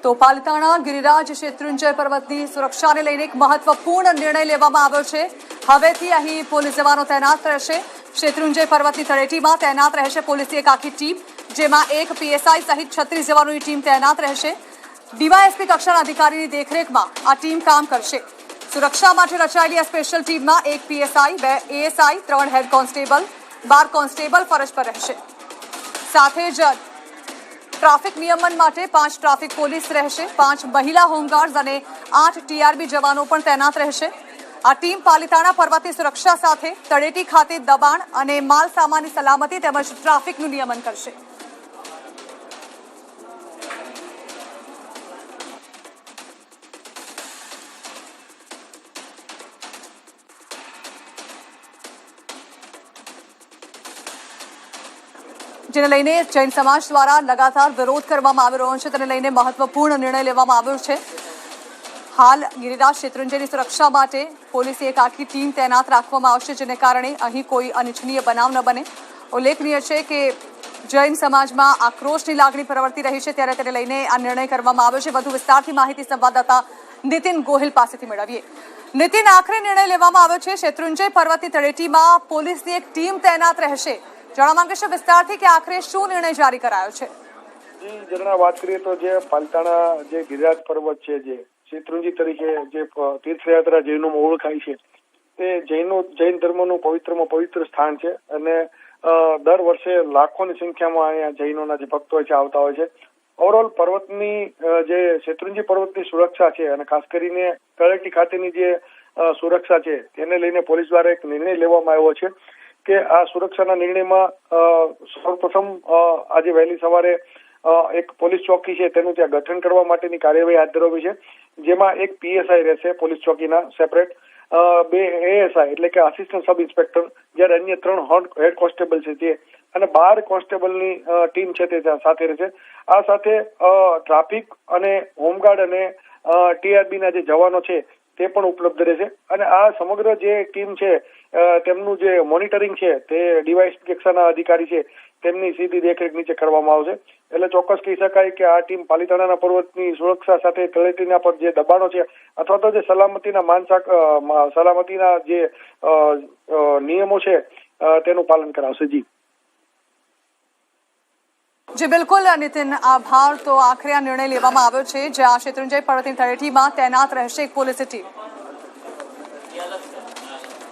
તો પાલિતાણા ગિરિરાજ શેત્રુંજય પર્વતની સુરક્ષાને લઈને એક મહત્વપૂર્ણ નિર્ણય લેવામાં આવ્યો છે। હવેથી અહીં પોલીસ જવાનો તૈનાત રહેશે। શેત્રુંજય પર્વતની તળેટીમાં તૈનાત રહેશે પોલીસની એક આખી ટીમ, જેમાં એક પીએસઆઈ સહિત 36 જવાનોની ટીમ તૈનાત રહેશે। ડીવાયએસપી કક્ષાના અધિકારીની દેખરેખમાં આ ટીમ કામ કરશે। સુરક્ષા માટે રચાયેલી આ સ્પેશિયલ ટીમમાં એક PSI, 2 ASI, 3 head constable, 12 constable ફરજ પર રહેશે। સાથે જ ટ્રાફિક નિયમન માટે 5 ટ્રાફિક પોલીસ રહેશે, 5 મહિલા હોમગાર્ડ અને 8 ટીઆરબી જવાનો પણ તૈનાત રહેશે। આ ટીમ પાલિતાણા પર્વતની સુરક્ષા સાથે તળેટી ખાતે દબાણ અને માલ સામાનની સલામતી તેમજ ટ્રાફિકનું નિયમન કરશે। જેને લઈને જૈન સમાજ દ્વારા લગાતાર વિરોધ કરવામાં આવી રહ્યો છે, તેને લઈને મહત્વપૂર્ણ નિર્ણય લેવામાં આવ્યો છે। હાલ ગિરિરાજ શેત્રુંજયની સુરક્ષા માટે પોલીસની એક આખી ટીમ તૈનાત રાખવામાં આવશે, જેને કારણે અહીં કોઈ અનિચ્છનીય બનાવ ન બને। ઉલ્લેખનીય છે કે જૈન સમાજમાં આક્રોશની લાગણી પ્રવર્તી રહી છે, ત્યારે તેને લઈને આ નિર્ણય કરવામાં આવ્યો છે। વધુ વિસ્તારથી માહિતી સંવાદદાતા નીતિન ગોહિલ પાસેથી મેળવીએ। નીતિન, આખરે નિર્ણય લેવામાં આવ્યો છે શેત્રુંજય પર્વતની તળેટીમાં પોલીસની એક ટીમ તૈનાત રહેશે। જાણવા માંગે છે વિસ્તારથી કે આખરે શું નિર્ણય જારી કરાયો છે? જી જણા વાત કરીએ તો જે પાલિતાણા જે ગિરિરાજ પર્વત છે, જે શેત્રુંજય તરીકે જે તીર્થયાત્રા જૈનોમાં ઓળખાય છે, તે જૈન ધર્મનું પવિત્રમાં પવિત્ર સ્થાન છે અને દર વર્ષે લાખોની સંખ્યામાં અહીંયા જૈનોના જે ભક્તો છે આવતા હોય છે। ઓવરઓલ પર્વતની જે શેત્રુંજય પર્વતની સુરક્ષા છે અને ખાસ કરીને તળેટી ખાતેની જે સુરક્ષા છે તેને લઈને પોલીસ દ્વારા એક નિર્ણય લેવામાં આવ્યો છે કે આ સુરક્ષાના નિર્ણયમાં સૌપ્રથમ આજે વહેલી સવારે એક પોલીસ ચોકી છે તેનું ત્યાં ગઠન કરવા માટેની કાર્યવાહી હાથ ધરવી છે, જેમાં એક પીએસઆઈ રહેશે પોલીસ ચોકીના સેપરેટ, 2 એએસઆઈ એટલે કે આસિસ્ટન્ટ સબ ઇન્સ્પેક્ટર, જ્યારે અન્ય 3 હેડ કોન્સ્ટેબલ છે તે અને 12 કોન્સ્ટેબલની ટીમ છે તે ત્યાં સાથે રહેશે। આ સાથે ટ્રાફિક અને હોમગાર્ડ અને ટીઆરબીના જે જવાનો છે તે પણ ઉપલબ્ધ રહેશે અને આ સમગ્ર જે ટીમ છે તેમનું જે મોનિટરિંગ છે તે ડીવાયએસપી કક્ષાના અધિકારી છે તેમની સીધી દેખરેખ નીચે કરવામાં આવશે। એટલે ચોક્કસ કહી શકાય કે આ ટીમ પાલિતાણાના પર્વતની સુરક્ષા સાથે તળેટીના પર જે દબાણો છે અથવા તો જે સલામતીના જે નિયમો છે તેનું પાલન કરાવશે। જી બિલકુલ નીતિન, આભાર। તો આખરે આ નિર્ણય લેવામાં આવ્યો છે જે આ શેત્રુંજય પર્વતની તળેટીમાં તૈનાત રહેશે એક પોલીસ ટીમ।